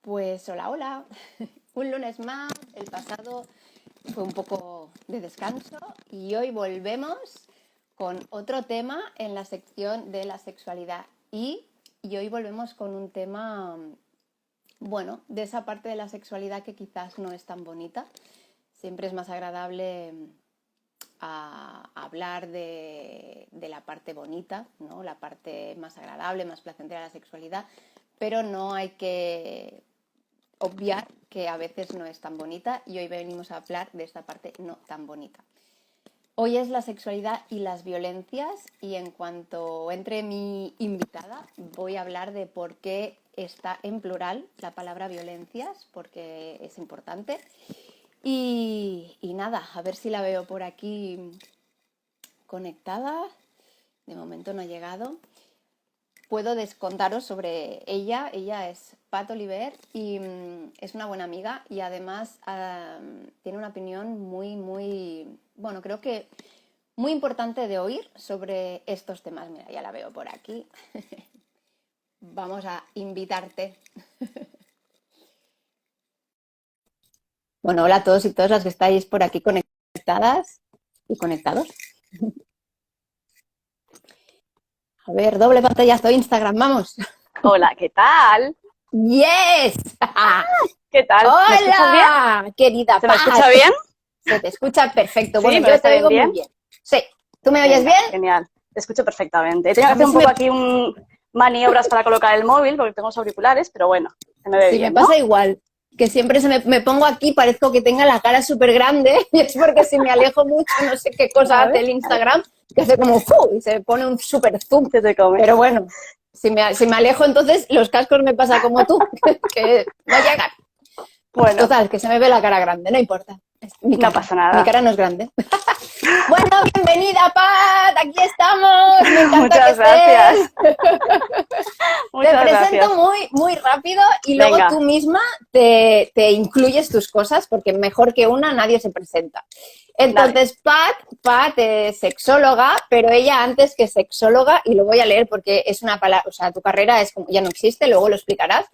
Pues hola, hola. Un lunes más, el pasado fue un poco de descanso y hoy volvemos con otro tema en la sección de la sexualidad y hoy volvemos con un tema, bueno, de esa parte de la sexualidad que quizás no es tan bonita. Siempre es más agradable a hablar de la parte bonita, ¿no? La parte más agradable, más placentera de la sexualidad, pero no hay que obviar que a veces no es tan bonita y hoy venimos a hablar de esta parte no tan bonita. Hoy es la sexualidad y las violencias y en cuanto entre mi invitada voy a hablar de por qué está en plural la palabra violencias, porque es importante. Y nada, a ver si la veo por aquí conectada. De momento no ha llegado. Puedo descontaros sobre ella. Ella es Pat Oliver y es una buena amiga y además tiene una opinión muy, bueno, creo que muy importante de oír sobre estos temas. Mira, ya la veo por aquí. Vamos a invitarte. Bueno, hola a todos y todas las que estáis por aquí conectadas y conectados. A ver, doble pantallazo Instagram, vamos. Hola, ¿qué tal? ¡Yes! ¿Qué tal? ¡Hola! ¿Me escuchas bien? Querida ¿Se me Paz. escucha bien? Se te escucha perfecto. Sí, Bueno, ¿me yo ves te oigo bien? muy bien. Sí. ¿Tú me oyes Venga, bien? genial. Te escucho perfectamente. He tenido que A mí hacer un sí poco aquí maniobras para colocar el móvil porque tengo los auriculares, pero bueno, se me ve me bien, ¿no? pasa igual. Que siempre me pongo aquí, parezco que tenga la cara súper grande y es porque si me alejo mucho, no sé qué cosa A hace ver, el Instagram, que hace como ¡fu! Y se pone un súper zoom. se te come. Pero bueno, si me alejo, entonces los cascos me pasa como tú, que no llegan. Bueno, Total, que se me ve la cara grande, no importa. no pasa Mi nada. cara no es grande. Bueno, bienvenida, Pat, aquí estamos. Me encanta que Muchas gracias. estés. Te Muchas presento gracias. muy rápido y luego tú Venga, misma te incluyes tus cosas porque mejor que una nadie se presenta. dale. Entonces, Pat es sexóloga, pero ella antes que sexóloga, y lo voy a leer porque es una palabra, o sea, tu carrera es como, ya no existe, luego lo explicarás,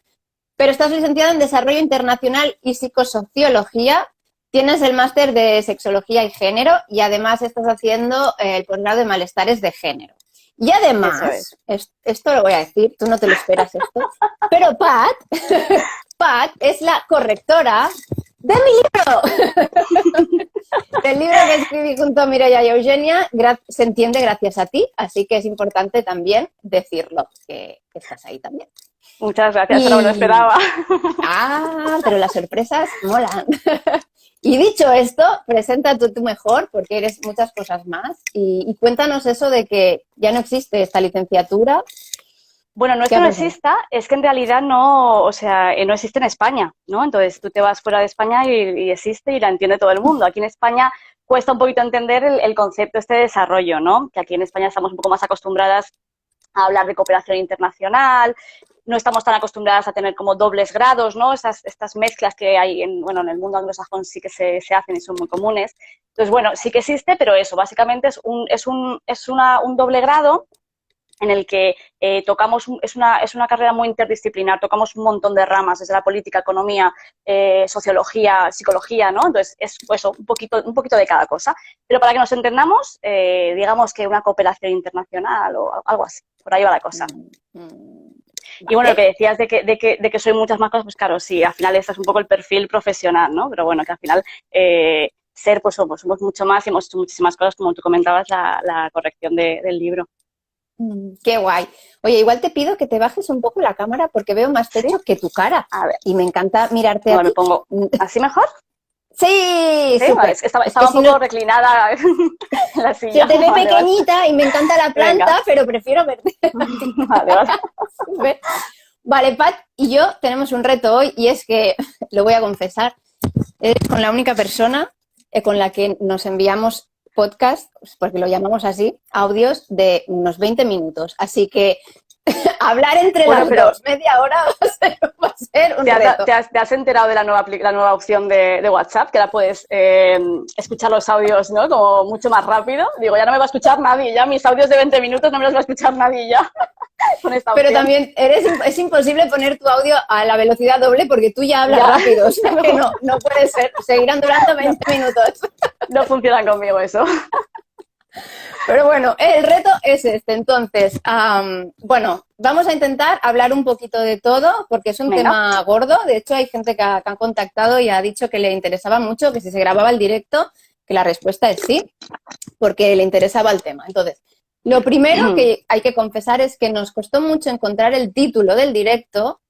pero estás licenciada en Desarrollo Internacional y Psicosociología, tienes el máster de Sexología y Género y además estás haciendo el posgrado de Malestares de Género. Y Eso es. además, esto lo voy a decir, tú no te lo esperas esto, pero Pat es la correctora de mi libro, del libro que escribí junto a Mireia y Eugenia, se entiende gracias a ti, así que es importante también decirlo, que estás ahí también. Muchas gracias, no me lo Y, esperaba. pero las sorpresas molan. Y dicho esto, preséntate tú mejor, porque eres muchas cosas más, y cuéntanos eso de que ya no existe esta licenciatura. Bueno, no es ¿Qué que ha no pasado? exista, es que en realidad no, o sea, no existe en España, ¿no? Entonces tú te vas fuera de España y existe y la entiende todo el mundo. Aquí en España cuesta un poquito entender el concepto este de desarrollo, ¿no? Que aquí en España estamos un poco más acostumbradas a hablar de cooperación internacional, no estamos tan acostumbradas a tener como dobles grados, ¿no? Estas mezclas que hay bueno, en el mundo anglosajón sí que se hacen y son muy comunes. Entonces, bueno, sí que existe, pero eso, básicamente un doble grado en el que tocamos, es una carrera muy interdisciplinar, tocamos un montón de ramas, desde la política, economía, sociología, psicología, ¿no? Entonces, es pues, un poquito de cada cosa. Pero para que nos entendamos, digamos que una cooperación internacional o algo así, por ahí va la cosa. Y bueno, lo que Vale. decías de que soy muchas más cosas, pues claro, sí, al final este es un poco el perfil profesional, ¿no? Pero bueno, que al final pues somos mucho más y hemos hecho muchísimas cosas, como tú comentabas, la corrección del libro. Qué guay. Oye, igual te pido que te bajes un poco la cámara porque veo más ¿Sí? techo que tu cara. A ver, Y me encanta mirarte a igual me ti. pongo así mejor. Sí, Sí, vale, súper. es que estaba, Es que estaba un si no, poco reclinada en la se silla. te ve Vale, vale. pequeñita y me encanta la Venga, planta, pero prefiero verte. vale, vale. Vale, Pat y yo tenemos un reto hoy y es que, lo voy a confesar, eres con la única persona con la que nos enviamos podcast, porque lo llamamos así, audios de unos 20 minutos. Así que Hablar entre Bueno, las pero dos, media hora va a ser un reto. te has enterado de la nueva opción de WhatsApp? Que ahora puedes escuchar los audios, ¿no? Como mucho más rápido. Digo, ya no me va a escuchar nadie, ya mis audios de 20 minutos no me los va a escuchar nadie ya con esta Pero opción. también es imposible poner tu audio a la velocidad doble porque tú ya hablas Ya, rápido, o sea que no puede ser, seguirán durando no, 20 minutos. no funciona conmigo eso. Pero bueno, el reto es este. Entonces, bueno, vamos a intentar hablar un poquito de todo porque es un Venga. tema gordo. De hecho, hay gente que han contactado y ha dicho que le interesaba mucho, que si se grababa el directo, que la respuesta es sí, porque le interesaba el tema. Entonces, lo primero que hay que confesar es que nos costó mucho encontrar el título del directo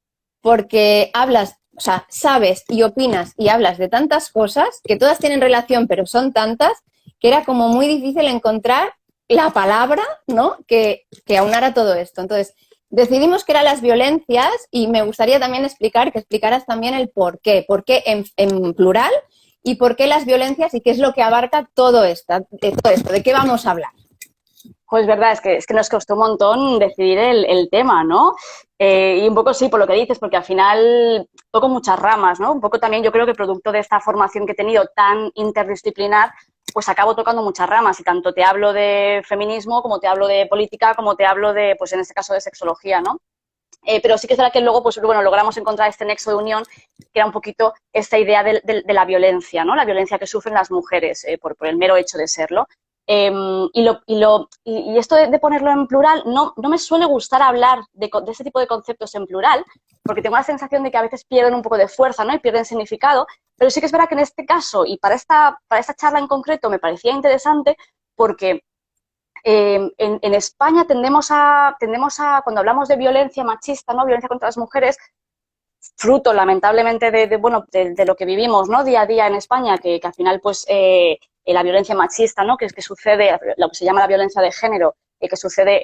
porque hablas, o sea, sabes y opinas y hablas de tantas cosas que todas tienen relación, pero son tantas que era como muy difícil encontrar la palabra, ¿no? Que aunara todo esto. Entonces, decidimos que eran las violencias y me gustaría también que explicaras también el por qué en plural y por qué las violencias y qué es lo que abarca todo esto, de qué vamos a hablar. Pues verdad, es que nos costó un montón decidir el tema, ¿no? Y un poco sí, por lo que dices, porque al final toco muchas ramas, ¿no? Un poco también yo creo que producto de esta formación que he tenido tan interdisciplinar, pues acabo tocando muchas ramas y tanto te hablo de feminismo como te hablo de política, como te hablo de, pues en este caso, de sexología, ¿no? Pero sí que es verdad que luego, pues bueno, logramos encontrar este nexo de unión, que era un poquito esta idea de la violencia, ¿no? La violencia que sufren las mujeres por el mero hecho de serlo. Y esto de ponerlo en plural, no me suele gustar hablar de ese tipo de conceptos en plural, porque tengo la sensación de que a veces pierden un poco de fuerza, ¿no? Y pierden significado, pero sí que es verdad que en este caso y para esta charla en concreto me parecía interesante porque en España tendemos a, cuando hablamos de violencia machista, ¿no? Violencia contra las mujeres, fruto lamentablemente bueno, de lo que vivimos, ¿no? Día a día en España, que al final pues la violencia machista, ¿no? Que sucede, lo que se llama la violencia de género, que sucede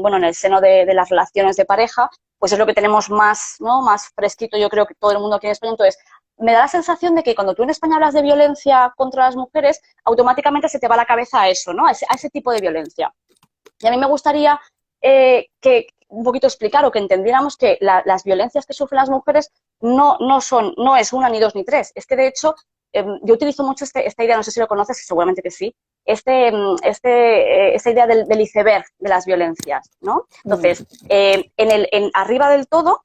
bueno, en el seno de las relaciones de pareja, pues es lo que tenemos más, ¿no? Más fresquito, yo creo que todo el mundo aquí en España. Entonces, me da la sensación de que cuando tú en España hablas de violencia contra las mujeres, automáticamente se te va la cabeza a eso, ¿no? A ese tipo de violencia. Y a mí me gustaría que un poquito explicar o que entendiéramos que las violencias que sufren las mujeres no es una, ni dos, ni tres. Es que, de hecho, yo utilizo mucho esta idea, no sé si lo conoces, seguramente que sí, esta idea del iceberg de las violencias, ¿no? Entonces, arriba del todo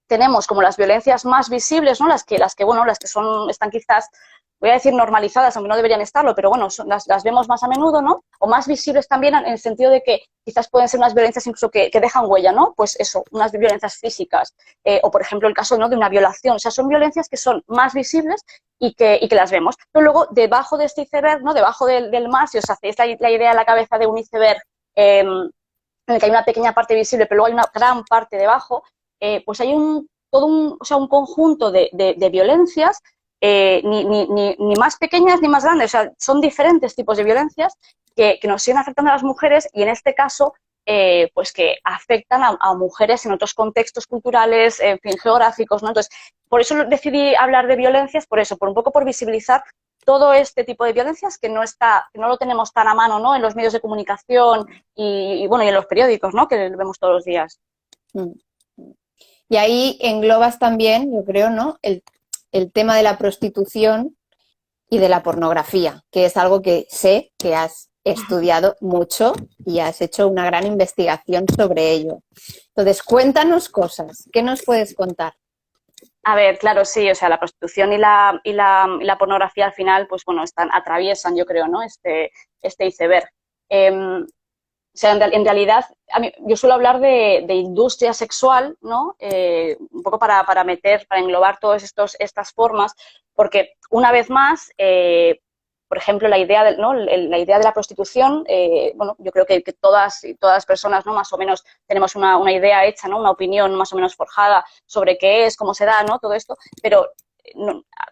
tenemos como las violencias más visibles, ¿no? Las que están quizás, voy a decir normalizadas, aunque no deberían estarlo, pero bueno, las vemos más a menudo, ¿no? O más visibles también en el sentido de que quizás pueden ser unas violencias incluso que dejan huella, ¿no? Pues eso, unas violencias físicas, o por ejemplo el caso, ¿no? De una violación. O sea, son violencias que son más visibles y que las vemos. Pero luego, debajo de este iceberg, ¿no? Debajo del mar, si os hacéis la idea en la cabeza de un iceberg en el que hay una pequeña parte visible, pero luego hay una gran parte debajo, pues hay todo un conjunto de violencias, ni más pequeñas ni más grandes, o sea, son diferentes tipos de violencias que nos siguen afectando a las mujeres y en este caso, pues que afectan a mujeres en otros contextos culturales, en fin, geográficos, ¿no? Entonces, por eso decidí hablar de violencias, por un poco por visibilizar todo este tipo de violencias que no lo tenemos tan a mano, ¿no? En los medios de comunicación bueno, y en los periódicos, ¿no? Que lo vemos todos los días. Y ahí englobas también, yo creo, ¿no? El tema de la prostitución y de la pornografía, que es algo que sé que has estudiado mucho y has hecho una gran investigación sobre ello. Entonces, cuéntanos cosas. ¿Qué nos puedes contar? A ver, claro, sí, o sea, la prostitución y la pornografía al final, pues bueno, atraviesan, yo creo, ¿no? Este iceberg. O sea, en realidad, yo suelo hablar de industria sexual, ¿no? Un poco para englobar todas estas formas, porque una vez más, por ejemplo, la idea la idea de la prostitución, bueno, yo creo que todas las personas, ¿no? Más o menos tenemos una idea hecha, ¿no? Una opinión más o menos forjada sobre qué es, cómo se da, ¿no? Todo esto, pero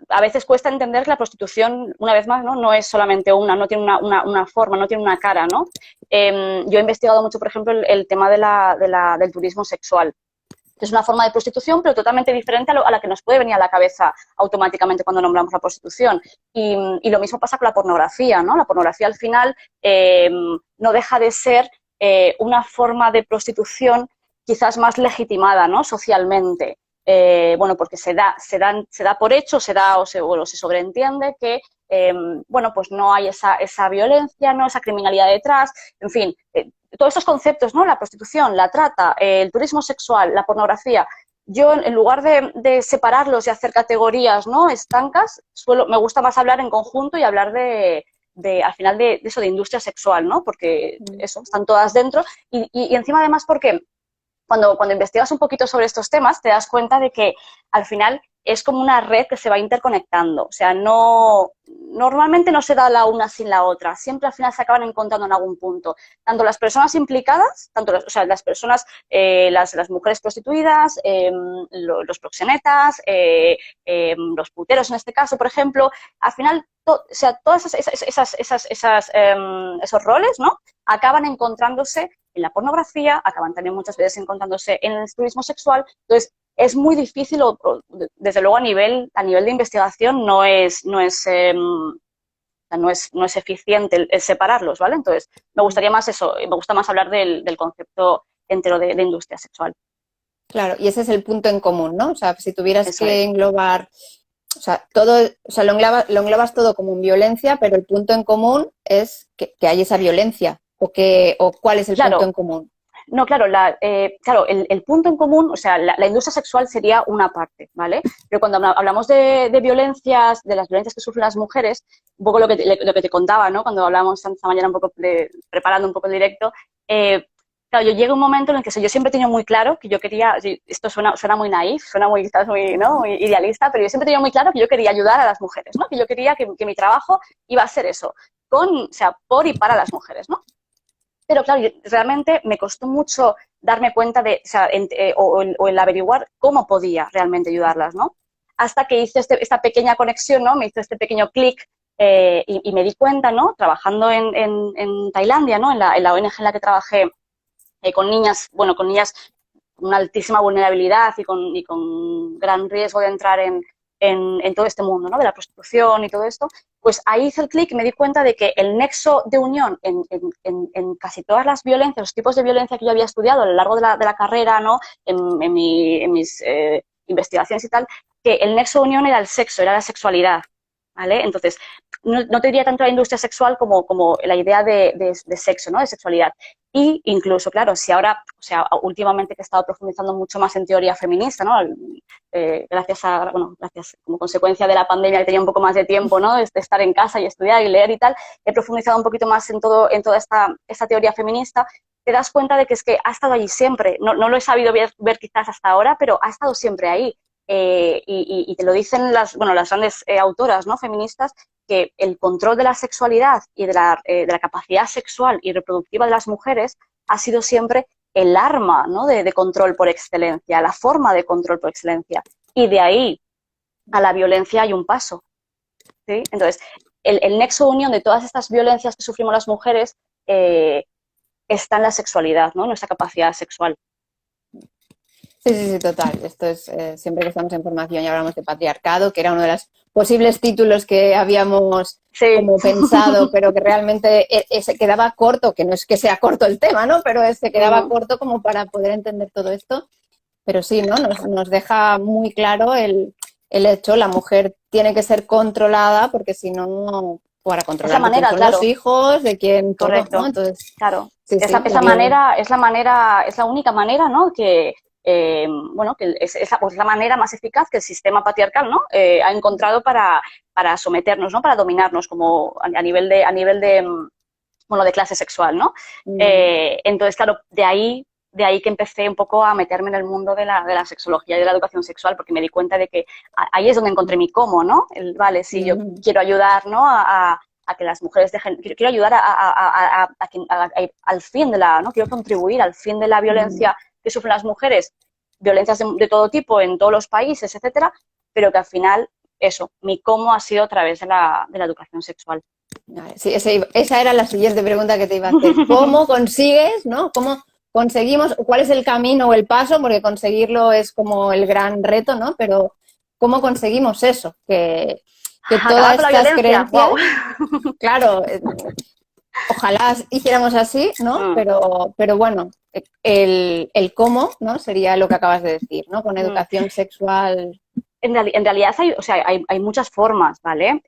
a veces cuesta entender que la prostitución, una vez más, no es solamente no tiene una forma, no tiene una cara, ¿no? Yo he investigado mucho, por ejemplo, el tema del turismo sexual, que es una forma de prostitución, pero totalmente diferente a la que nos puede venir a la cabeza automáticamente cuando nombramos la prostitución. Y lo mismo pasa con la pornografía, ¿no? La pornografía, al final, no deja de ser una forma de prostitución quizás más legitimada, ¿no? Socialmente. Bueno, porque se da por hecho, o se sobreentiende que, bueno, pues no hay esa violencia, ¿no? Esa criminalidad detrás, en fin, todos estos conceptos, ¿no? La prostitución, la trata, el turismo sexual, la pornografía. Yo, en lugar de separarlos y hacer categorías, ¿no? Estancas, me gusta más hablar en conjunto y hablar al final de eso, de industria sexual, ¿no? Porque eso, están todas dentro y encima además porque cuando investigas un poquito sobre estos temas te das cuenta de que al final es como una red que se va interconectando, o sea, normalmente no se da la una sin la otra, siempre al final se acaban encontrando en algún punto, tanto las personas implicadas, o sea, las personas, las mujeres prostituidas, los proxenetas, los puteros en este caso, por ejemplo, al final, o sea, todos esos roles, ¿no? Acaban encontrándose en la pornografía, acaban también muchas veces encontrándose en el turismo sexual, entonces es muy difícil, desde luego a nivel de investigación no es eficiente el separarlos, ¿vale? Entonces me gustaría más eso, me gusta más hablar del concepto entero de industria sexual. Claro, y ese es el punto en común, ¿no? O sea, si tuvieras Eso que es. englobar, o sea, lo englobas todo como violencia, pero el punto en común es que hay esa violencia, o cuál es el Claro. punto en común. No, claro, el punto en común, o sea, la industria sexual sería una parte, ¿vale? Pero cuando hablamos de violencias, de las violencias que sufren las mujeres, un poco lo que te contaba, ¿no? Cuando hablamos esta mañana un poco preparando un poco el directo, claro, yo llegué a un momento en el que yo siempre he tenido muy claro que yo quería, esto suena muy naif, suena muy, quizás muy, ¿no? Muy idealista, pero yo siempre he tenido muy claro que yo quería ayudar a las mujeres, ¿no? Que yo quería que mi trabajo iba a ser eso, o sea, por y para las mujeres, ¿no? Pero claro, realmente me costó mucho darme cuenta o el averiguar cómo podía realmente ayudarlas, ¿no? Hasta que hice esta pequeña conexión, ¿no? Me hizo este pequeño clic y me di cuenta, ¿no? Trabajando en Tailandia, ¿no? En la ONG en la que trabajé con niñas, bueno, con niñas con una altísima vulnerabilidad y con gran riesgo de entrar en todo este mundo, ¿no? De la prostitución y todo esto, pues ahí hice el clic y me di cuenta de que el nexo de unión en casi todas las violencias, los tipos de violencia que yo había estudiado a lo largo de la carrera, ¿no? En mis investigaciones y tal, que el nexo de unión era el sexo, era la sexualidad, ¿vale? Entonces, no te diría tanto la industria sexual como la idea de sexo, ¿no? De sexualidad. Y incluso, claro, si ahora, o sea, últimamente que he estado profundizando mucho más en teoría feminista, ¿no? Gracias como consecuencia de la pandemia que tenía un poco más de tiempo, ¿no? De estar en casa y estudiar y leer y tal, he profundizado un poquito más en toda esta teoría feminista. Te das cuenta de que es que ha estado allí siempre. No lo he sabido ver quizás hasta ahora, pero ha estado siempre ahí. Y te lo dicen las grandes autoras, ¿no? Feministas, que el control de la sexualidad y de la capacidad sexual y reproductiva de las mujeres ha sido siempre el arma, ¿no? de control por excelencia, la forma de control por excelencia. Y de ahí a la violencia hay un paso, ¿sí? Entonces, el nexo de unión de todas estas violencias que sufrimos las mujeres está en la sexualidad, ¿no? Nuestra capacidad sexual. Sí, total. Esto es siempre que estamos en formación y hablamos de patriarcado, que era uno de los posibles títulos que habíamos como pensado, pero que realmente se quedaba corto, que no es que sea corto el tema, ¿no? Pero se quedaba corto como para poder entender todo esto. Pero sí, ¿no? Nos deja muy claro el hecho, la mujer tiene que ser controlada porque si no, para controlar de quién son los hijos, de quién todo, correcto, ¿no? Entonces, claro. Sí, es la única manera, ¿no? Que es la manera más eficaz que el sistema patriarcal, ¿no? Ha encontrado para someternos, ¿no? Para dominarnos como a nivel de clase sexual, ¿no? Entonces, claro, de ahí que empecé un poco a meterme en el mundo de la sexología y de la educación sexual, porque me di cuenta de que ahí es donde encontré mi cómo, ¿no? Vale, sí, yo quiero ayudar, ¿no? A que las mujeres quiero ayudar al fin ¿no? Quiero contribuir al fin de la violencia que sufren las mujeres, violencias de todo tipo en todos los países, etcétera, pero que al final, mi cómo ha sido a través de la educación sexual. Sí, esa era la siguiente pregunta que te iba a hacer. ¿Cómo consigues, ¿no? ¿Cómo conseguimos, cuál es el camino o el paso? Porque conseguirlo es como el gran reto, ¿no? Pero ¿cómo conseguimos eso? Que todas estas creencias, wow. Claro, Ojalá hiciéramos así, ¿no? Mm, Pero bueno, el cómo, ¿no? Sería lo que acabas de decir, ¿no? Con mm. educación sexual. En realidad hay, o sea, hay muchas formas, ¿vale?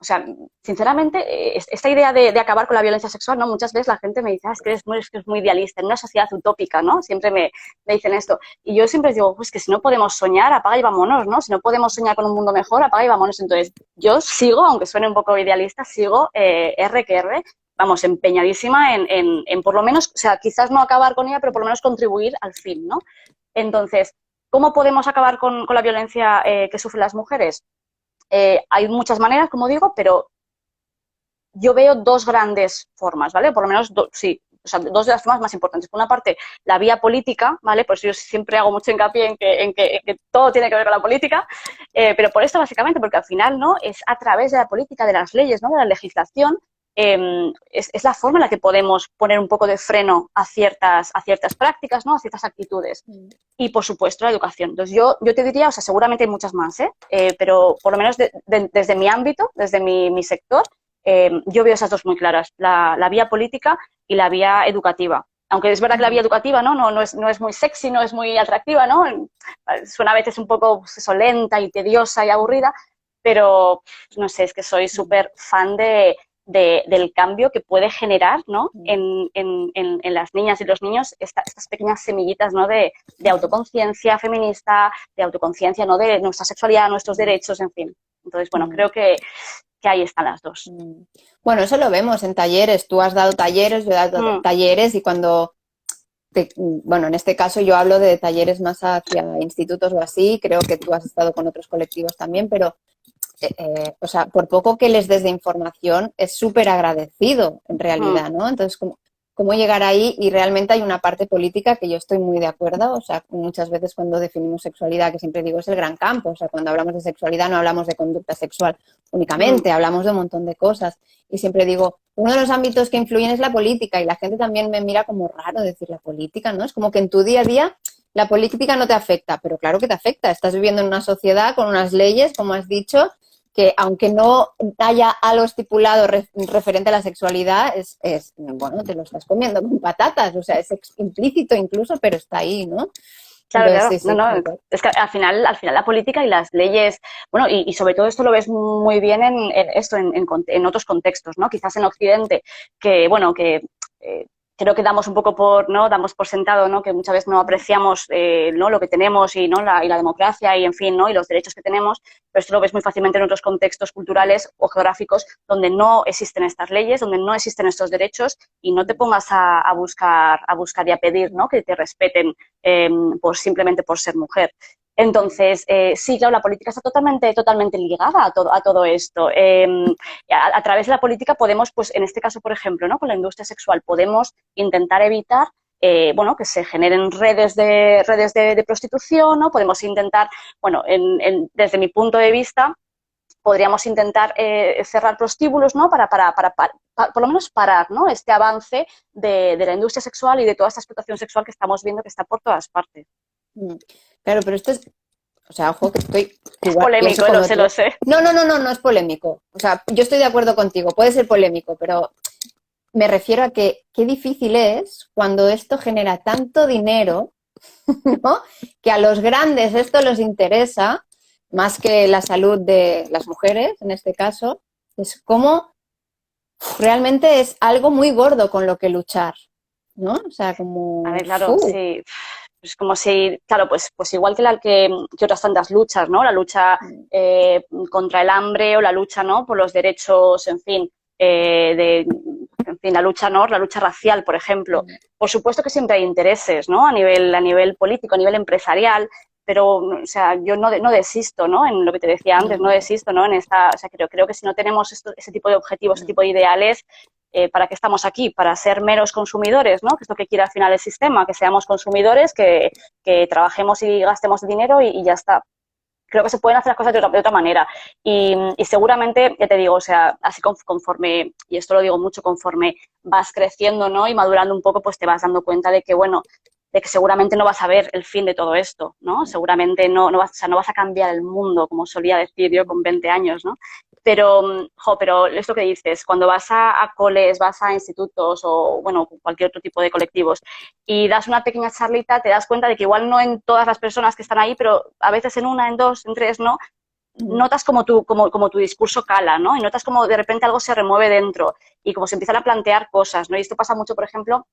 O sea, sinceramente, esta idea de acabar con la violencia sexual, ¿no? Muchas veces la gente me dice, es que es muy idealista, en una sociedad utópica, ¿no? Siempre me dicen esto. Y yo siempre digo, pues que si no podemos soñar, apaga y vámonos, ¿no? Si no podemos soñar con un mundo mejor, apaga y vámonos. Entonces, yo sigo, aunque suene un poco idealista, sigo R que R, vamos, empeñadísima en por lo menos, o sea, quizás no acabar con ella, pero por lo menos contribuir al fin, ¿no? Entonces, ¿cómo podemos acabar con la violencia que sufren las mujeres? Hay muchas maneras, como digo, pero yo veo dos grandes formas, ¿vale? Por lo menos, sí, o sea, dos de las formas más importantes. Por una parte, la vía política, ¿vale? Por eso yo siempre hago mucho hincapié en que todo tiene que ver con la política, pero por esto básicamente, porque al final, ¿no? Es a través de la política, de las leyes, ¿no? De la legislación, es la forma en la que podemos poner un poco de freno a ciertas prácticas, ¿no? A ciertas actitudes. Y, por supuesto, la educación. Entonces, yo te diría, o sea, seguramente hay muchas más, pero por lo menos desde mi ámbito, desde mi sector, yo veo esas dos muy claras, la vía política y la vía educativa. Aunque es verdad que la vía educativa no es muy sexy, no es muy atractiva, ¿no? Suena a veces un poco pues eso, lenta y tediosa y aburrida, pero no sé, es que soy súper fan del cambio que puede generar, ¿no? En las niñas y los niños estas pequeñas semillitas, ¿no? De autoconciencia feminista, de autoconciencia, ¿no? De nuestra sexualidad, nuestros derechos, en fin. Entonces, bueno, creo que ahí están las dos. Bueno, eso lo vemos en talleres. Tú has dado talleres, yo he dado talleres y cuando, bueno, en este caso yo hablo de talleres más hacia institutos o así, creo que tú has estado con otros colectivos también, pero, o sea, por poco que les des de información, es súper agradecido en realidad, ¿no? Entonces, ¿cómo llegar ahí? Y realmente hay una parte política que yo estoy muy de acuerdo, o sea, muchas veces cuando definimos sexualidad, que siempre digo, es el gran campo, o sea, cuando hablamos de sexualidad no hablamos de conducta sexual únicamente, hablamos de un montón de cosas. Y siempre digo, uno de los ámbitos que influyen es la política y la gente también me mira como raro decir la política, ¿no? Es como que en tu día a día la política no te afecta, pero claro que te afecta. Estás viviendo en una sociedad con unas leyes, como has dicho, que aunque no haya algo estipulado referente a la sexualidad, bueno, te lo estás comiendo con patatas, o sea, es implícito incluso, pero está ahí, ¿no? Claro, Entonces, claro, no, no, es que al final la política y las leyes, bueno, y sobre todo esto lo ves muy bien en otros contextos, ¿no? Quizás en Occidente, que, bueno, que creo que damos un poco ¿no? Damos por sentado, ¿no? Que muchas veces no apreciamos, ¿no? Lo que tenemos y, ¿no? Y la democracia y, en fin, ¿no? Y los derechos que tenemos, pero esto lo ves muy fácilmente en otros contextos culturales o geográficos donde no existen estas leyes, donde no existen estos derechos y no te pongas a buscar y a pedir, ¿no? Que te respeten simplemente por ser mujer. Entonces, sí, claro, la política está totalmente ligada a todo esto. A través de la política podemos, pues en este caso, por ejemplo, ¿no? Con la industria sexual, podemos intentar evitar bueno, que se generen redes de prostitución, ¿no? Podemos intentar, bueno, desde mi punto de vista, podríamos intentar cerrar prostíbulos, ¿no? Para por lo menos parar, ¿no? Este avance de la industria sexual y de toda esta explotación sexual que estamos viendo que está por todas partes. Claro, pero esto es, o sea, ojo que estoy Es igual, pienso polémico, como tú. lo sé. No es polémico. O sea, yo estoy de acuerdo contigo, puede ser polémico, pero me refiero a que qué difícil es cuando esto genera tanto dinero, ¿no? Que a los grandes esto les interesa más que la salud de las mujeres, en este caso, es como realmente es algo muy gordo con lo que luchar, ¿no? O sea, como... A ver, claro, sí. Es como si, claro, pues igual que otras tantas luchas, ¿no? La lucha contra el hambre o la lucha, ¿no? Por los derechos, en fin, en fin, la lucha, ¿no? La lucha racial, por ejemplo. Por supuesto que siempre hay intereses, ¿no? A nivel político, a nivel empresarial, pero, o sea, yo no desisto, ¿no? En lo que te decía antes, no desisto, ¿no? O sea, creo que si no tenemos ese tipo de objetivos, ese tipo de ideales, ¿para qué estamos aquí? Para ser meros consumidores, ¿no? Que es lo que quiere al final el sistema, que seamos consumidores, que trabajemos y gastemos dinero y ya está. Creo que se pueden hacer las cosas de otra manera. Y seguramente, ya te digo, o sea, así conforme, y esto lo digo mucho, conforme vas creciendo, ¿no? Y madurando un poco, pues te vas dando cuenta de que, bueno, de que seguramente no vas a ver el fin de todo esto, ¿no? Seguramente no vas a cambiar el mundo, como solía decir yo con 20 años, ¿no? pero es lo que dices, cuando vas a coles, vas a institutos o, bueno, cualquier otro tipo de colectivos y das una pequeña charlita, te das cuenta de que igual no en todas las personas que están ahí, pero a veces en una, en dos, en tres, ¿no? Notas como tu discurso cala, ¿no? Y notas como de repente algo se remueve dentro y como se empiezan a plantear cosas, ¿no? Y esto pasa mucho, por ejemplo,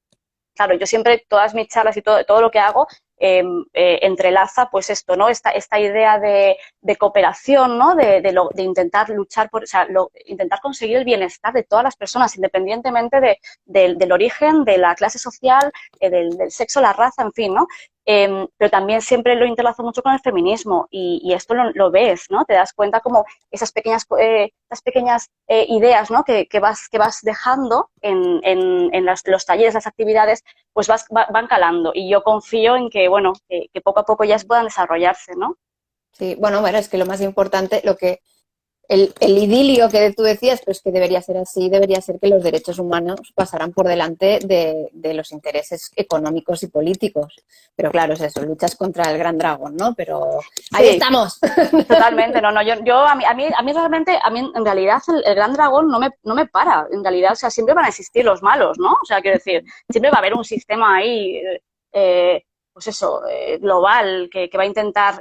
claro, yo siempre, todas mis charlas y todo lo que hago, entrelaza pues esto, ¿no? Esta idea de cooperación, ¿no? De intentar luchar por, o sea, intentar conseguir el bienestar de todas las personas, independientemente del origen, de la clase social, del sexo, la raza, en fin, ¿no? Pero también siempre lo interlazo mucho con el feminismo y esto lo ves, ¿no? Te das cuenta como esas pequeñas ideas, ¿no? que vas dejando en los talleres, las actividades, pues van calando. Y yo confío en que, bueno, que poco a poco ya puedan desarrollarse, ¿no? Sí, bueno, es que lo más importante, el idilio que tú decías, pues que debería ser así, debería ser que los derechos humanos pasaran por delante de los intereses económicos y políticos. Pero claro, es eso, luchas contra el gran dragón, ¿no? Pero ahí Sí, estamos. totalmente, no, a mí realmente, en realidad el gran dragón no me para, en realidad, o sea, siempre van a existir los malos, ¿no? O sea, quiero decir, siempre va a haber un sistema ahí, pues eso, global, que va a intentar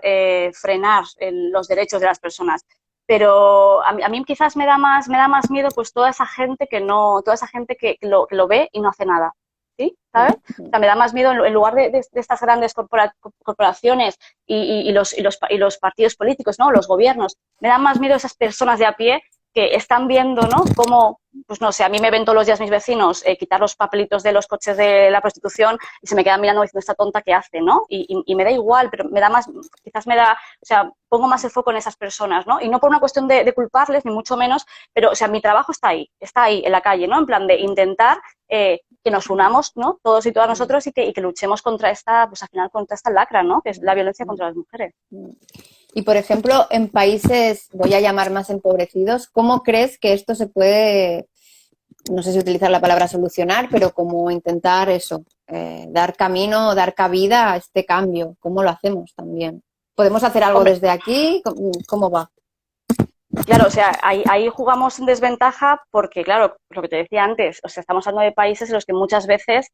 frenar los derechos de las personas. Pero a mí quizás me da más miedo pues toda esa gente toda esa gente que lo ve y no hace nada, ¿sí? ¿Sabes? O sea, me da más miedo en lugar de estas grandes corporaciones y los partidos políticos, ¿no? Los gobiernos, me dan más miedo esas personas de a pie que están viendo, ¿no? Cómo, pues no sé, a mí me ven todos los días mis vecinos quitar los papelitos de los coches de la prostitución y se me quedan mirando diciendo esta tonta que hace, ¿no? Y me da igual, pero o sea, pongo más el foco en esas personas, ¿no? Y no por una cuestión de culparles, ni mucho menos, pero, o sea, mi trabajo está ahí, en la calle, ¿no? En plan de intentar que nos unamos, ¿no? Todos y todas nosotros y que luchemos contra pues al final contra esta lacra, ¿no? Que es la violencia contra las mujeres. Y, por ejemplo, en países, voy a llamar más empobrecidos, ¿cómo crees que esto se puede, no sé si utilizar la palabra solucionar, pero como intentar eso, dar camino, dar cabida a este cambio? ¿Cómo lo hacemos también? ¿Podemos hacer algo Hombre, desde aquí? ¿Cómo va? claro, o sea, ahí jugamos en desventaja porque, claro, lo que te decía antes, o sea, estamos hablando de países en los que muchas veces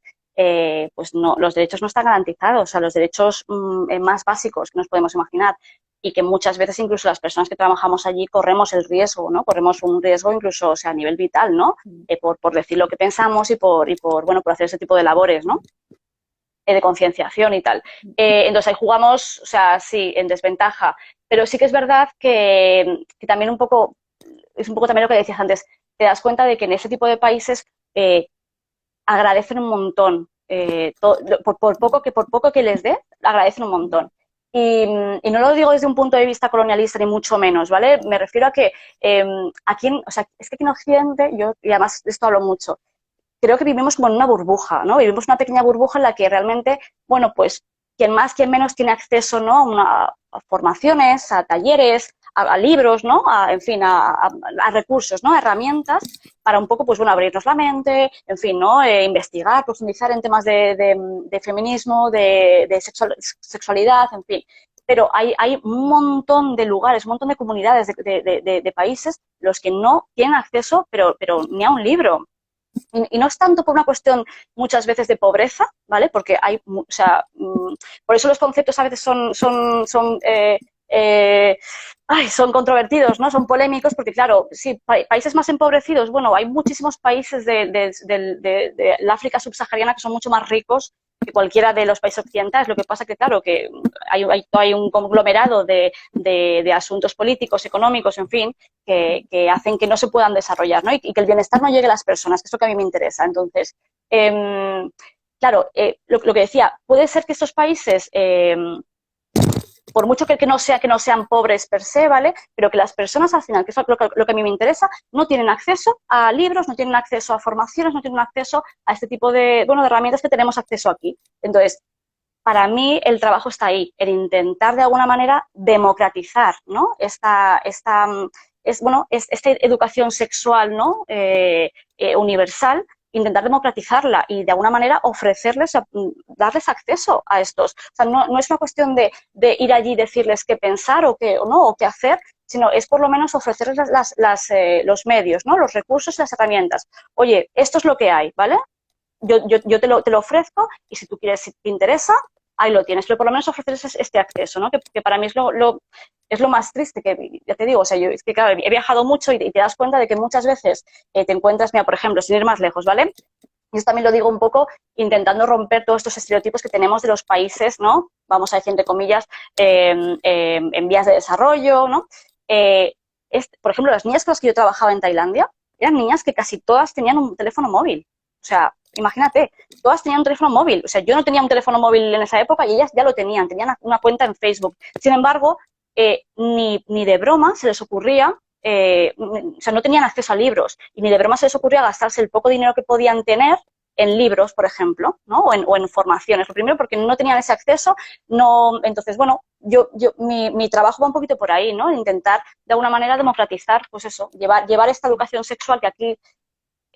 pues no, los derechos no están garantizados, o sea, los derechos más básicos que nos podemos imaginar y que muchas veces incluso las personas que trabajamos allí corremos el riesgo, ¿no? Corremos un riesgo incluso, o sea, a nivel vital, ¿no? Por decir lo que pensamos bueno, por hacer ese tipo de labores, ¿no? De concienciación y tal. Entonces ahí jugamos, o sea, sí, en desventaja, pero sí que es verdad que también es un poco también lo que decías antes, te das cuenta de que en ese tipo de países agradecen un montón, por poco que les dé, agradecen un montón. Y no lo digo desde un punto de vista colonialista ni mucho menos, ¿vale? Me refiero a que o sea, es que aquí en Occidente, y además de esto hablo mucho, creo que vivimos como en una burbuja, ¿no? Vivimos una pequeña burbuja en la que realmente, bueno, pues quien más, quien menos tiene acceso, ¿no? A formaciones, a talleres, a libros, ¿no? En fin, a recursos, ¿no? A herramientas para un poco, pues bueno, abrirnos la mente, en fin, ¿no? Investigar, profundizar en temas de feminismo, de sexualidad, en fin. Pero hay un montón de lugares, un montón de comunidades de países los que no tienen acceso, pero ni a un libro. Y no es tanto por una cuestión muchas veces de pobreza, ¿vale? Porque o sea, por eso los conceptos a veces son controvertidos, ¿no? Son polémicos porque, claro, sí, países más empobrecidos, bueno, hay muchísimos países del África subsahariana que son mucho más ricos que cualquiera de los países occidentales. Lo que pasa que, claro, que hay un conglomerado de asuntos políticos, económicos, en fin, que hacen que no se puedan desarrollar, ¿no? Y que el bienestar no llegue a las personas, que es lo que a mí me interesa. Entonces, claro, lo que decía, puede ser que estos países por mucho que no sean pobres per se, ¿vale? Pero que las personas al final, que es lo que a mí me interesa, no tienen acceso a libros, no tienen acceso a formaciones, no tienen acceso a este tipo de herramientas que tenemos acceso aquí. Entonces, para mí el trabajo está ahí, en intentar de alguna manera democratizar, ¿no? Esta educación sexual, ¿no? Universal, intentar democratizarla y de alguna manera ofrecerles, darles acceso a estos. O sea, no es una cuestión de ir allí y decirles qué pensar o qué hacer, sino es por lo menos ofrecerles los medios, ¿no? Los recursos y las herramientas. Oye, esto es lo que hay, ¿vale? Yo te lo ofrezco y si tú quieres, si te interesa, ahí lo tienes, pero por lo menos ofrecerles este acceso, ¿no? Que para mí es lo más triste, que ya te digo, o sea, yo es que claro, he viajado mucho y te das cuenta de que muchas veces te encuentras, mira, por ejemplo, sin ir más lejos, ¿vale? Y esto también lo digo un poco intentando romper todos estos estereotipos que tenemos de los países, ¿no? Vamos a decir, entre comillas, en vías de desarrollo, ¿no? Por ejemplo, las niñas con las que yo trabajaba en Tailandia eran niñas que casi todas tenían un teléfono móvil. O sea, imagínate, todas tenían un teléfono móvil. O sea, yo no tenía un teléfono móvil en esa época y ellas ya lo tenían una cuenta en Facebook. Sin embargo, ni de broma se les ocurría, o sea, no tenían acceso a libros y ni de broma se les ocurría gastarse el poco dinero que podían tener en libros, por ejemplo, ¿no? O en formaciones. Lo primero porque no tenían ese acceso, no, entonces, bueno, mi trabajo va un poquito por ahí, ¿no? Intentar, de alguna manera, democratizar, pues eso, llevar esta educación sexual que aquí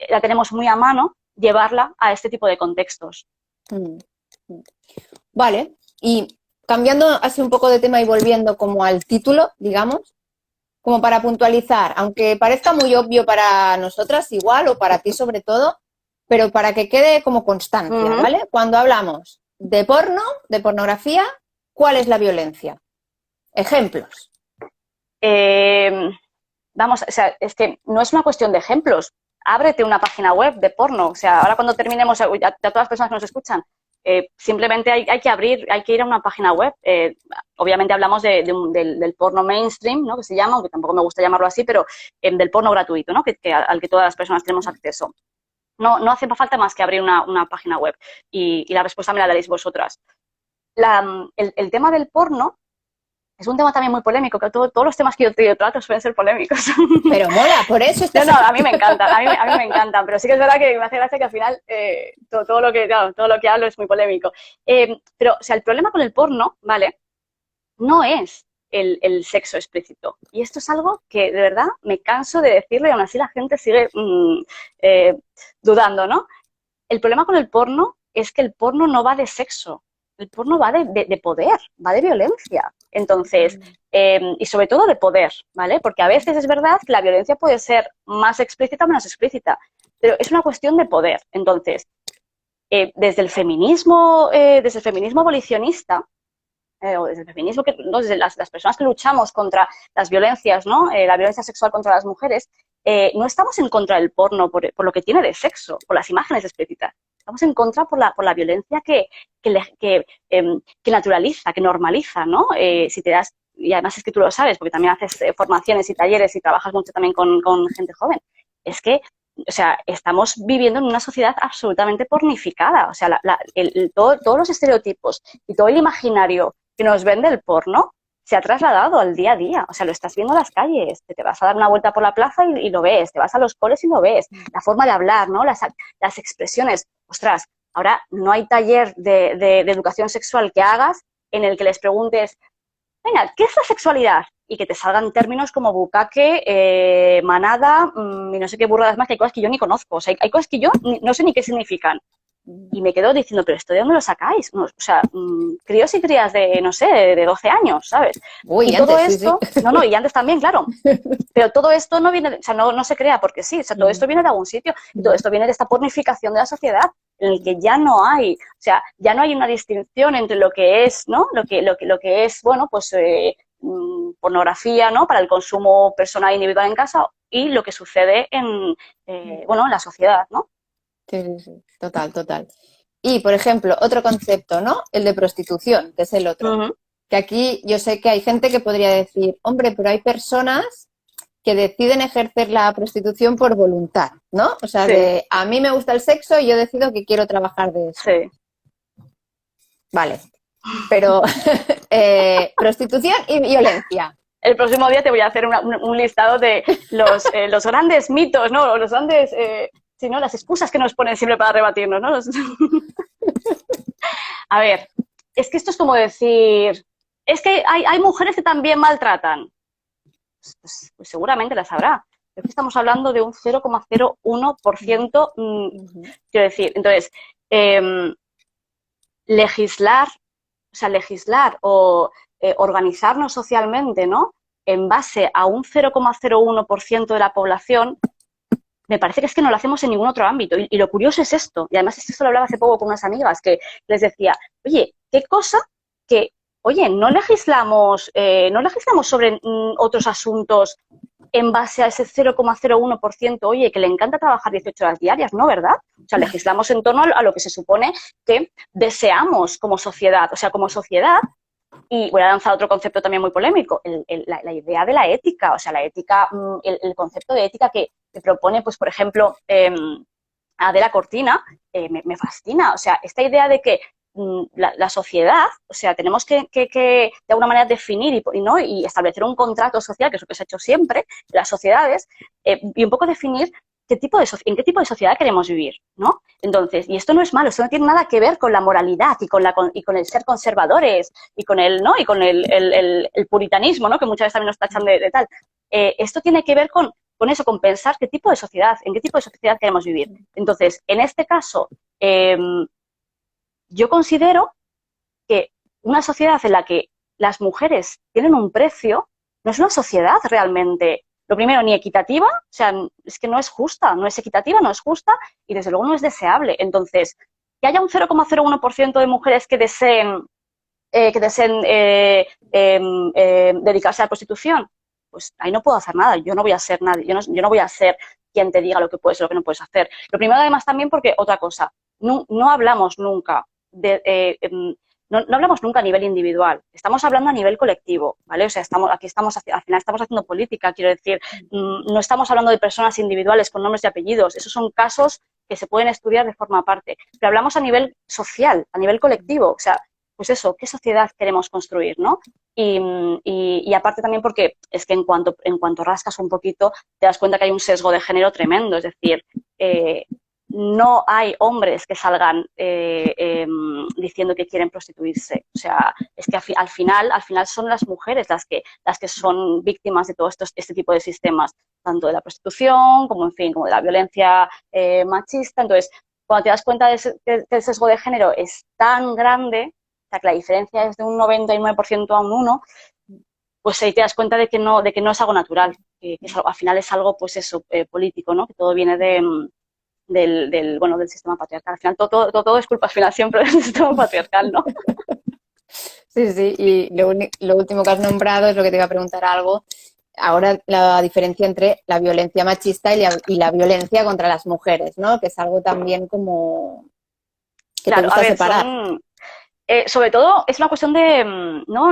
la tenemos muy a mano, llevarla a este tipo de contextos. Vale, y cambiando así un poco de tema y volviendo como al título, digamos, como para puntualizar, aunque parezca muy obvio para nosotras igual o para ti sobre todo, pero para que quede como constancia, ¿vale? Cuando hablamos de porno, de pornografía, ¿cuál es la violencia? Ejemplos. Vamos, o sea, es que no es una cuestión de ejemplos. Ábrete una página web de porno. O sea, ahora cuando terminemos, a todas las personas que nos escuchan, simplemente hay que ir a una página web. Obviamente hablamos del porno mainstream, ¿no? Que se llama, aunque tampoco me gusta llamarlo así, pero del porno gratuito, ¿no? Al que todas las personas tenemos acceso. No hace falta más que abrir una página web y la respuesta me la daréis vosotras. El tema del porno es un tema también muy polémico, que todos los temas que yo trato suelen ser polémicos. Pero mola, por eso No, a mí me encantan, a mí me encantan, pero sí que es verdad que me hace gracia que al final todo lo que hablo es muy polémico. Pero, o sea, el problema con el porno, ¿vale? No es el sexo explícito. Y esto es algo que de verdad me canso de decirlo y aún así la gente sigue dudando, ¿no? El problema con el porno es que el porno no va de sexo. El porno va de poder, va de violencia. Entonces, y sobre todo de poder, ¿vale? Porque a veces es verdad que la violencia puede ser más explícita o menos explícita, pero es una cuestión de poder. Entonces, desde el feminismo abolicionista, o desde el feminismo, ¿no? Desde las personas que luchamos contra las violencias, ¿no? La violencia sexual contra las mujeres, no estamos en contra del porno por lo que tiene de sexo, por las imágenes explícitas. Estamos en contra por la violencia que naturaliza, que normaliza, ¿no? Si te das, y además es que tú lo sabes, porque también haces formaciones y talleres y trabajas mucho también con gente joven, es que, o sea, estamos viviendo en una sociedad absolutamente pornificada. O sea, todos los estereotipos y todo el imaginario que nos vende el porno se ha trasladado al día a día. O sea, lo estás viendo en las calles, te vas a dar una vuelta por la plaza y lo ves, te vas a los coles y lo ves, la forma de hablar, ¿no? Las expresiones. Ostras, ahora no hay taller de educación sexual que hagas en el que les preguntes, venga, ¿qué es la sexualidad? Y que te salgan términos como bucaque, manada, y no sé qué burradas más, que hay cosas que yo ni conozco. O sea, hay cosas que yo no sé ni qué significan. Y me quedo diciendo, ¿pero esto de dónde lo sacáis? O sea, críos y crías de, no sé, de 12 años, ¿sabes? Uy, y todo esto, sí. No, y antes también, claro. Pero todo esto no viene, o sea, no se crea porque sí. O sea, todo esto viene de algún sitio. Y todo esto viene de esta pornificación de la sociedad, en el que ya no hay, o sea, ya no hay una distinción entre lo que es, ¿no? Lo que es, bueno, pues pornografía, ¿no? Para el consumo personal individual en casa y lo que sucede en la sociedad, ¿no? Sí, total. Y, por ejemplo, otro concepto, ¿no? El de prostitución, que es el otro. Que aquí yo sé que hay gente que podría decir, hombre, pero hay personas que deciden ejercer la prostitución por voluntad, ¿no? O sea, sí. A mí me gusta el sexo y yo decido que quiero trabajar de eso. Sí. Vale. Pero prostitución y violencia. El próximo día te voy a hacer un listado de los grandes mitos, ¿no? Los grandes... Sí, ¿no? Las excusas que nos ponen siempre para rebatirnos, ¿no? A ver, es que esto es como decir... Es que hay mujeres que también maltratan. Pues seguramente las habrá. Pero es que estamos hablando de un 0,01%, quiero decir. Entonces, legislar o organizarnos socialmente, ¿no? en base a un 0,01% de la población, me parece que es que no lo hacemos en ningún otro ámbito. Y lo curioso es esto, y además esto lo hablaba hace poco con unas amigas, que les decía, oye, qué cosa que, oye, no legislamos sobre otros asuntos en base a ese 0,01%, oye, que le encanta trabajar 18 horas diarias, ¿no? ¿Verdad? O sea, legislamos en torno a lo que se supone que deseamos como sociedad. O sea, como sociedad, y voy a lanzar otro concepto también muy polémico, la idea de la ética, o sea, la ética, el concepto de ética que propone, pues, por ejemplo, Adela Cortina, me fascina. O sea, esta idea de que la sociedad, o sea, tenemos que de alguna manera definir ¿no? y establecer un contrato social, que es lo que se ha hecho siempre en las sociedades, y un poco definir en qué tipo de sociedad queremos vivir, ¿no? Entonces, y esto no es malo, esto no tiene nada que ver con la moralidad y con el ser conservadores y con ¿no? y con el puritanismo, ¿no? Que muchas veces también nos tachan de tal. Esto tiene que ver con eso, con pensar en qué tipo de sociedad queremos vivir. Entonces, en este caso, yo considero que una sociedad en la que las mujeres tienen un precio no es una sociedad realmente, lo primero, ni equitativa, o sea, es que no es justa, no es equitativa, no es justa y desde luego no es deseable. Entonces, que haya un 0,01% de mujeres que deseen dedicarse a la prostitución, pues ahí no puedo hacer nada, yo no voy a ser nadie, yo no voy a ser quien te diga lo que puedes y lo que no puedes hacer. Lo primero, además, también porque, otra cosa, no hablamos nunca no hablamos nunca a nivel individual, estamos hablando a nivel colectivo, ¿vale? O sea, al final estamos haciendo política, quiero decir, no estamos hablando de personas individuales con nombres y apellidos, esos son casos que se pueden estudiar de forma aparte, pero hablamos a nivel social, a nivel colectivo, o sea, pues eso, ¿qué sociedad queremos construir, no? Y aparte también porque es que en cuanto rascas un poquito, te das cuenta que hay un sesgo de género tremendo, es decir, no hay hombres que salgan diciendo que quieren prostituirse. O sea, es que al final son las mujeres las que son víctimas de todo este tipo de sistemas, tanto de la prostitución como, en fin, como de la violencia machista. Entonces, cuando te das cuenta que el sesgo de género es tan grande, o sea, que la diferencia es de un 99% a un 1%, pues ahí te das cuenta de que no es algo natural, que al final es algo, pues eso, político, ¿no? Que todo viene del sistema patriarcal. Al final todo es culpa al final siempre del sistema patriarcal, ¿no? Sí, sí, y lo último que has nombrado es lo que te iba a preguntar algo. Ahora la diferencia entre la violencia machista y la violencia contra las mujeres, ¿no? Que es algo también como que te Claro, a gusta ver, separar. sobre todo es una cuestión ¿no?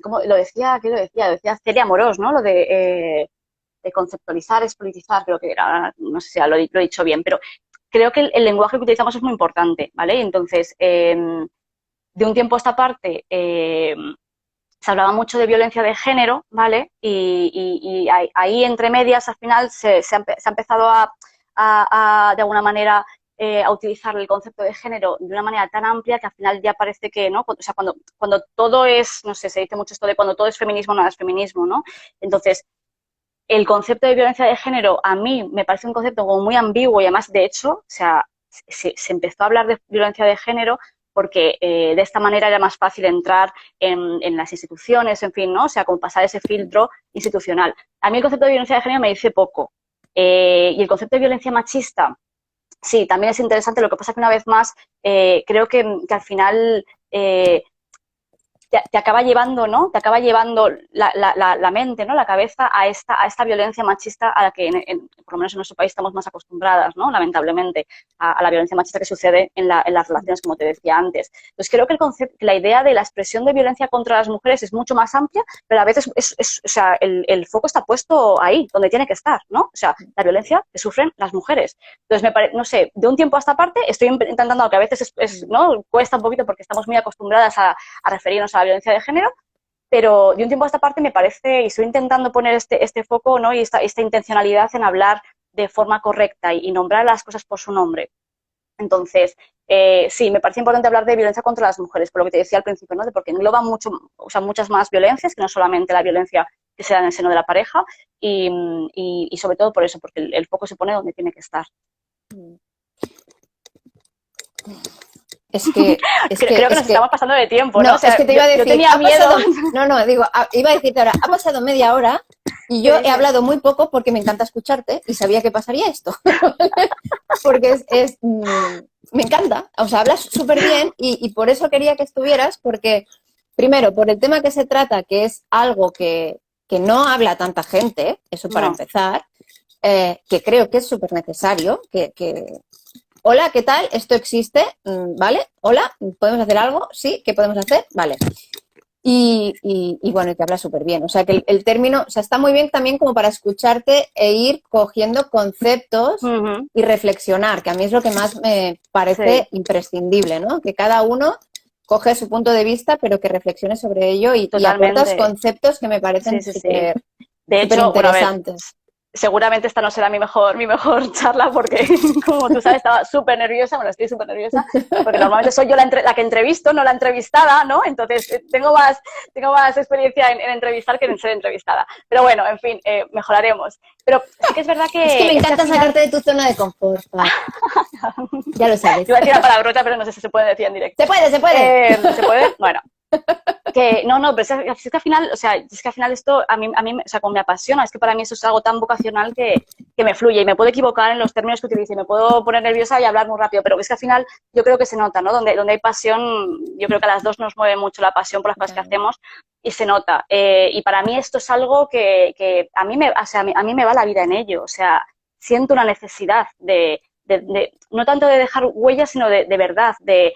¿cómo lo decía? ¿Qué lo decía? Lo decía Celia Amorós, ¿no? Lo de conceptualizar es politizar, creo que era, no sé si lo he dicho bien, pero creo que el lenguaje que utilizamos es muy importante, ¿vale? Entonces, de un tiempo a esta parte, se hablaba mucho de violencia de género, ¿vale? Y ahí entre medias, al final, se ha empezado de alguna manera, a utilizar el concepto de género de una manera tan amplia que al final ya parece que, ¿no? O sea, cuando todo es, no sé, se dice mucho esto de cuando todo es feminismo, nada es feminismo, ¿no? Entonces, el concepto de violencia de género a mí me parece un concepto como muy ambiguo y además, de hecho, o sea, se empezó a hablar de violencia de género porque de esta manera era más fácil entrar en las instituciones, en fin, ¿no? O sea, como pasar ese filtro institucional. A mí el concepto de violencia de género me dice poco. Y el concepto de violencia machista, sí, también es interesante. Lo que pasa que una vez más, creo que al final te acaba llevando, ¿no? Te acaba llevando la mente, ¿no? La cabeza a esta violencia machista a la que, por lo menos en nuestro país, estamos más acostumbradas, ¿no? Lamentablemente, a la violencia machista que sucede en las relaciones, como te decía antes. Entonces, creo que la idea de la expresión de violencia contra las mujeres es mucho más amplia, pero a veces o sea, el foco está puesto ahí, donde tiene que estar, ¿no? O sea, la violencia que sufren las mujeres. Entonces, no sé, de un tiempo a esta parte estoy intentando, que a veces ¿no? Cuesta un poquito porque estamos muy acostumbradas a referirnos a la violencia de género, pero de un tiempo a esta parte me parece, y estoy intentando poner este foco, ¿no? Y esta intencionalidad en hablar de forma correcta y nombrar las cosas por su nombre. Entonces, sí, me parece importante hablar de violencia contra las mujeres, por lo que te decía al principio, ¿no? Porque engloba o sea, muchas más violencias, que no solamente la violencia que se da en el seno de la pareja, y sobre todo por eso, porque el foco se pone donde tiene que estar. Creo que nos estamos pasando de tiempo, ¿no? No, O sea, es que te iba a decir, yo tenía miedo. Iba a decirte ahora, ha pasado media hora y yo he hablado muy poco porque me encanta escucharte y sabía que pasaría esto. Porque me encanta, o sea, hablas súper bien y por eso quería que estuvieras, porque primero, por el tema que se trata, que es algo que no habla tanta gente, eso para empezar, que creo que es súper necesario, hola, ¿qué tal? Esto existe, ¿vale? Hola, ¿podemos hacer algo? Sí, ¿qué podemos hacer? Vale. Y bueno, y que habla súper bien. O sea, que el término, o sea, está muy bien también como para escucharte e ir cogiendo conceptos y reflexionar, que a mí es lo que más me parece imprescindible, ¿no? Que cada uno coge su punto de vista, pero que reflexione sobre ello y aportas conceptos que me parecen súper de hecho, interesantes. Seguramente esta no será mi mejor charla porque, como tú sabes, estaba súper nerviosa, bueno, estoy súper nerviosa, porque normalmente soy yo la que entrevisto, no la entrevistada, ¿no? Entonces, tengo más experiencia en entrevistar que en ser entrevistada. Pero bueno, en fin, mejoraremos. Pero sí que es verdad que... Es que me encanta sacarte de tu zona de confort, ya lo sabes. Yo iba a decir una palabrota, pero no sé si se puede decir en directo. Se puede. ¿Se puede? Bueno. Pero es que al final, o sea, es que al final esto a mí, o sea, como me apasiona, es que para mí eso es algo tan vocacional que me fluye y me puedo equivocar en los términos que utilice, me puedo poner nerviosa y hablar muy rápido, pero es que al final yo creo que se nota, ¿no? Donde hay pasión, yo creo que a las dos nos mueve mucho la pasión por las cosas que hacemos y se nota. Y para mí esto es algo que a mí me va la vida en ello, o sea, siento una necesidad no tanto de dejar huellas, sino de verdad, de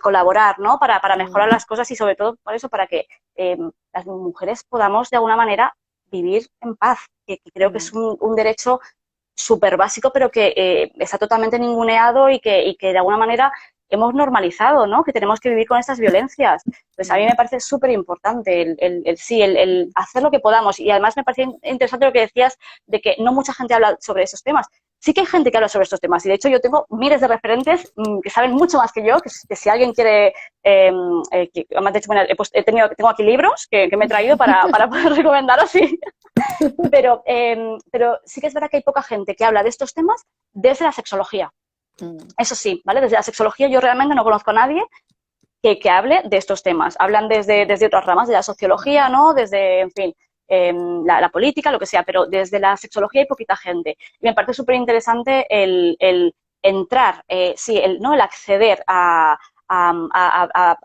colaborar, ¿no? Para mejorar las cosas y sobre todo por eso, para que las mujeres podamos de alguna manera vivir en paz, que creo que es un derecho súper básico, pero que está totalmente ninguneado y que de alguna manera hemos normalizado, ¿no? Que tenemos que vivir con estas violencias. Pues a mí me parece súper importante el hacer lo que podamos. Y además me parece interesante lo que decías de que no mucha gente habla sobre esos temas. Sí que hay gente que habla sobre estos temas y de hecho yo tengo miles de referentes que saben mucho más que yo, que si alguien quiere, además de hecho, bueno, tengo aquí libros que me he traído para poder recomendaros, sí. Pero sí que es verdad que hay poca gente que habla de estos temas desde la sexología. Eso sí, ¿vale? Desde la sexología yo realmente no conozco a nadie que hable de estos temas. Hablan desde otras ramas, de la sociología, ¿no? Desde, en fin, la política, lo que sea, pero desde la sexología hay poquita gente. Y me parece súper interesante el entrar, el acceder a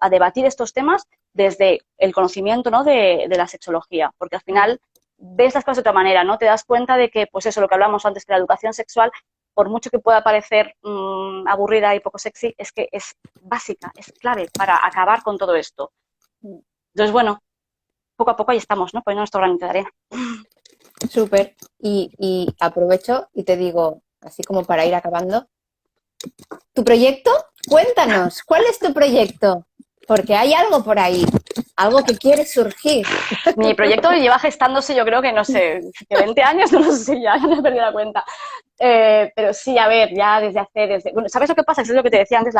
debatir estos temas desde el conocimiento, ¿no? de la sexología, porque al final ves las cosas de otra manera, ¿no? Te das cuenta de que, pues eso, lo que hablamos antes, que la educación sexual, por mucho que pueda parecer aburrida y poco sexy, es que es básica, es clave para acabar con todo esto. Entonces, bueno, poco a poco ahí estamos, ¿no? Poniendo nuestro granito de arena. Súper. Y aprovecho y te digo, así como para ir acabando, ¿tu proyecto? Cuéntanos, ¿cuál es tu proyecto? Porque hay algo por ahí, algo que quiere surgir. Mi proyecto lleva gestándose, yo creo que, no sé, que 20 años, no lo sé, ya me he perdido la cuenta. Pero sí, a ver, ya bueno, ¿sabes lo que pasa? Es lo que te decía antes,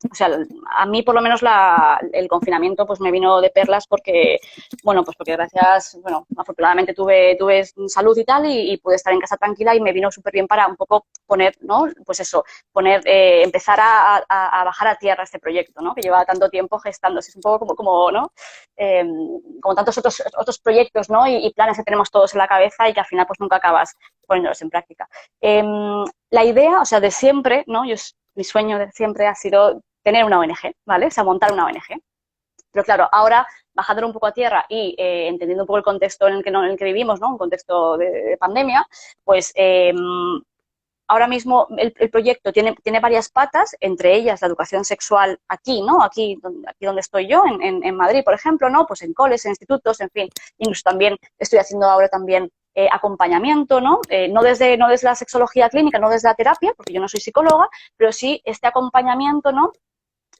o sea, a mí por lo menos el confinamiento pues me vino de perlas porque, bueno, pues porque gracias, bueno, afortunadamente tuve salud y tal y pude estar en casa tranquila y me vino súper bien para un poco poner, ¿no? Pues eso, empezar a bajar a tierra este proyecto, ¿no? Que lleva tanto tiempo gestándose. Es un poco como ¿no? Como tantos otros proyectos, ¿no? Y planes que tenemos todos en la cabeza y que al final pues nunca acabas poniéndolos en práctica. La idea, o sea, de siempre, ¿no? Mi sueño de siempre ha sido tener una ONG, ¿vale? O sea, montar una ONG. Pero claro, ahora, bajándolo un poco a tierra y entendiendo un poco el contexto en el que vivimos, ¿no? Un contexto de pandemia, pues ahora mismo el proyecto tiene varias patas, entre ellas la educación sexual aquí, ¿no? Aquí donde estoy yo, en Madrid, por ejemplo, ¿no? Pues en coles, en institutos, en fin. Incluso también estoy haciendo ahora también acompañamiento, ¿no? No desde la sexología clínica, no desde la terapia, porque yo no soy psicóloga, pero sí este acompañamiento, ¿no?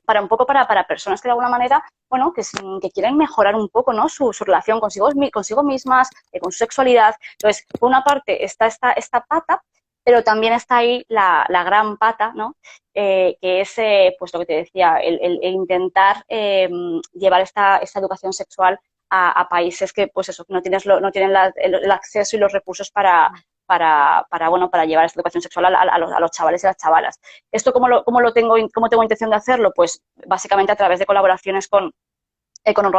Para personas que de alguna manera, bueno, que quieren mejorar un poco, ¿no? Su relación consigo mismas, con su sexualidad. Entonces, por una parte está esta pata, pero también está ahí la gran pata, ¿no? Que es, pues lo que te decía, el intentar llevar esta educación sexual a países que, pues eso, no tienen el acceso y los recursos para para llevar esta educación sexual a los chavales y las chavalas. ¿Esto cómo tengo intención de hacerlo? Pues básicamente a través de colaboraciones con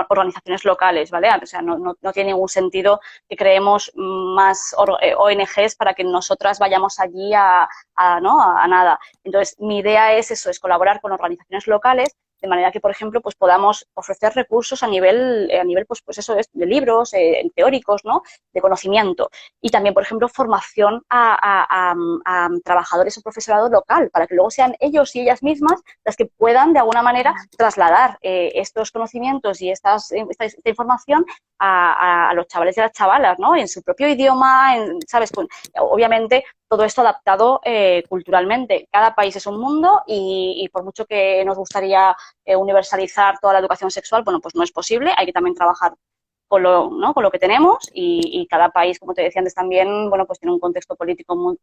organizaciones locales, ¿vale? O sea, no tiene ningún sentido que creemos más ONGs para que nosotras vayamos allí a nada. Entonces, mi idea es eso, es colaborar con organizaciones locales de manera que, por ejemplo, pues podamos ofrecer recursos a nivel pues eso, de libros, teóricos, ¿no? De conocimiento. Y también, por ejemplo, formación a trabajadores o profesorado local, para que luego sean ellos y ellas mismas las que puedan, de alguna manera, trasladar estos conocimientos y esta información a los chavales y a las chavalas, ¿no? En su propio idioma, ¿sabes? Obviamente, todo esto adaptado culturalmente. Cada país es un mundo y por mucho que nos gustaría universalizar toda la educación sexual, bueno, pues no es posible. Hay que también trabajar con lo que tenemos y cada país, como te decía antes también, bueno, pues tiene un contexto político muy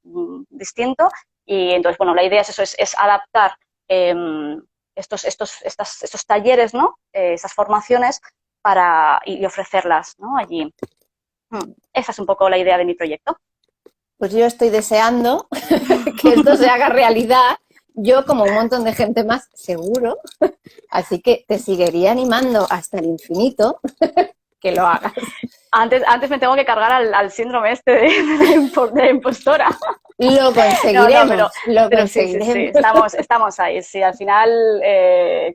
distinto y entonces, bueno, la idea es eso, es adaptar estos talleres, ¿no? Esas formaciones y ofrecerlas, ¿no? Allí. Esa es un poco la idea de mi proyecto. Pues yo estoy deseando que esto se haga realidad, yo como un montón de gente más, seguro, así que te seguiría animando hasta el infinito que lo hagas. Antes me tengo que cargar al síndrome de la impostora. Lo conseguiremos, lo conseguiremos. Sí, estamos ahí. Sí, al final,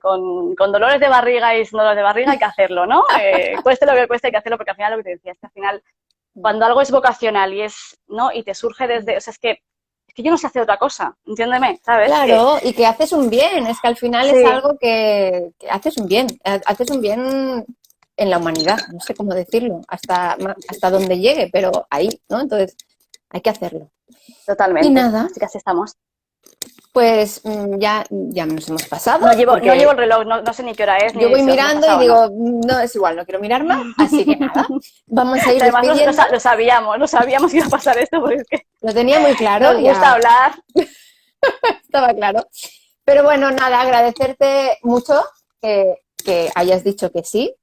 con dolores de barriga y sin dolores de barriga hay que hacerlo, ¿no? Cueste lo que cueste, hay que hacerlo, porque al final lo que te decía es que al final, cuando algo es vocacional y te surge desde, o sea, es que yo no sé hacer otra cosa, entiéndeme, ¿sabes? Claro, y que haces un bien, es que al final es algo que haces un bien en la humanidad, no sé cómo decirlo, hasta donde llegue, pero ahí, ¿no? Entonces, hay que hacerlo. Totalmente. Y nada. Así que así estamos. Pues ya nos hemos pasado. No llevo el reloj, no sé ni qué hora es. Yo voy mirando y digo, no, es igual, no quiero mirar más, así que nada, vamos a ir despidiendo. Lo sabíamos que iba a pasar esto, porque es que lo tenía muy claro. Nos gusta hablar. Estaba claro. Pero bueno, nada, agradecerte mucho que hayas dicho que sí.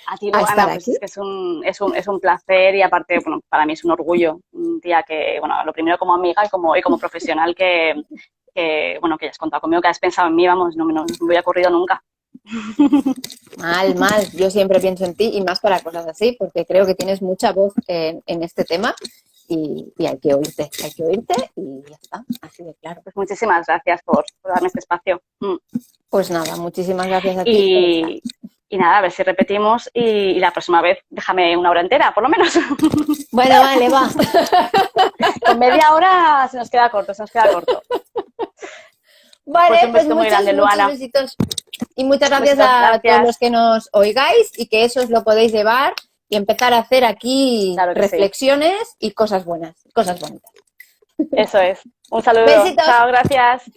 A ti, Ana, pues es que es un placer y aparte, bueno, para mí es un orgullo, tía, que, bueno, lo primero como amiga y como profesional que hayas contado conmigo, que has pensado en mí, vamos, no me hubiera ocurrido nunca. Mal, yo siempre pienso en ti y más para cosas así, porque creo que tienes mucha voz en este tema y hay que oírte y ya está, así de claro. Pues muchísimas gracias por darme este espacio. Pues nada, muchísimas gracias a ti. Y nada, a ver si repetimos y la próxima vez déjame una hora entera, por lo menos. Bueno, vale, va. Con media hora se nos queda corto. Vale, pues muchos besitos. Y muchas gracias a todos los que nos oigáis y que eso os lo podéis llevar y empezar a hacer aquí reflexiones y cosas buenas, cosas bonitas. Eso es. Un saludo. Besitos. Chao, gracias.